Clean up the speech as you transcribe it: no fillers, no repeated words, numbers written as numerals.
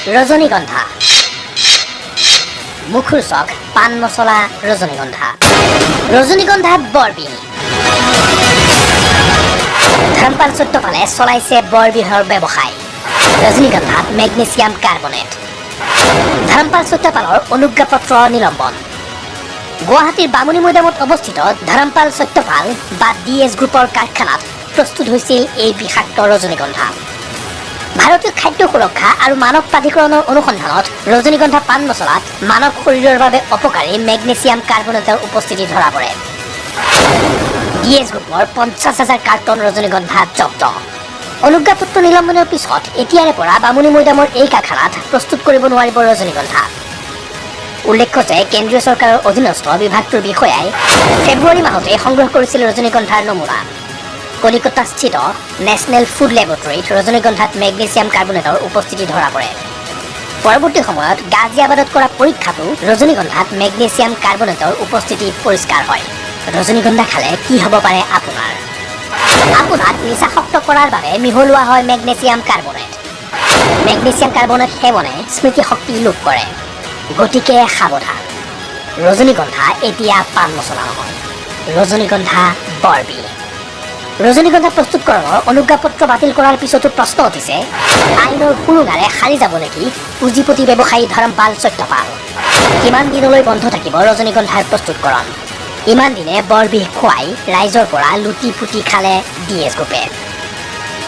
ৰজনীগন্ধা মুখৰ চখ পান মছলা ৰজনীগন্ধা ৰজনীগন্ধা বৰবিহ ধৰ্মপাল সত্যপালে চলাইছে বৰবিহৰ ব্যৱসায় ৰজনীগন্ধাত মেগনেছিয়াম কাৰ্বনেট ধৰ্মপাল সত্যপালৰ অনুজ্ঞাপত্ৰ নিলম্বন গুৱাহাটীৰ বামুণী মৈদামত অৱস্থিত ধৰ্মপাল সত্যপাল বা ডিএছ গ্ৰুপৰ কাৰখানাত প্ৰস্তুত হৈছিল এই বিষাক্ত ৰজনীগন্ধা ভাৰতীয় খাদ্য সুৰক্ষা আৰু মানৱ প্ৰাধিকৰণৰ অনুসন্ধানত ৰজনীগন্ধা পান মছলাত মানৱ শৰীৰৰ বাবে অপকাৰী মেগনেছিয়াম কাৰ্বনেটৰ উপস্থিতি ধৰা পৰে ডিএছ গ্ৰুপৰ 50,000 কাৰ্টন ৰজনীগন্ধা জব্দ অনুজ্ঞাপত্ৰ নিলম্বনৰ পিছত এতিয়াৰে পৰা বামুণী মৈদামৰ এই কাৰখানাত প্ৰস্তুত কৰিব নোৱাৰিব ৰজনীগন্ধা উল্লেখ্য যে কেন্দ্ৰীয় চৰকাৰৰ অধীনস্থ বিভাগটোৰ বিষয়াই ফেব্ৰুৱাৰী মাহতে সংগ্ৰহ কৰিছিল ৰজনীগন্ধাৰ নমুনা কলিকতাস্থিত নেশ্যনেল ফুড লেবৰেটৰীত ৰজনীগন্ধাত মেগনেছিয়াম কাৰ্বনেটৰ উপস্থিতি ধৰা পৰে পৰৱৰ্তী সময়ত গাজিয়াবাদত কৰা পৰীক্ষাতো ৰজনীগন্ধাত মেগনেছিয়াম কাৰ্বনেটৰ উপস্থিতি পৰিষ্কাৰ হয় ৰজনীগন্ধা খালে কি হ'ব পাৰে আপোনাক নিচাসক্ত কৰাৰ বাবে মিহলোৱা হয় মেগনেছিয়াম কাৰ্বনেট সেৱনে স্মৃতিশক্তি লোপ কৰে গতিকে সাৱধান ৰজনীগন্ধা এতিয়া পান মছলা নহয় ৰজনীগন্ধা বৰবিহ ৰজনীগন্ধা প্ৰস্তুতকৰণৰ অনুজ্ঞাপত্ৰ বাতিল কৰাৰ পিছতো প্ৰশ্ন উঠিছে আইনৰ সুৰুঙাৰে সাৰি যাব নেকি পুঁজিপতি ব্যৱসায়ী ধৰ্মপাল সত্যপাল কিমান দিনলৈ বন্ধ থাকিব ৰজনীগন্ধাৰ প্ৰস্তুতকৰণ ইমান দিনে বৰবিহ খুৱাই ৰাইজৰ পৰা লুটি পুটি খালে ডিএছ গ্ৰুপে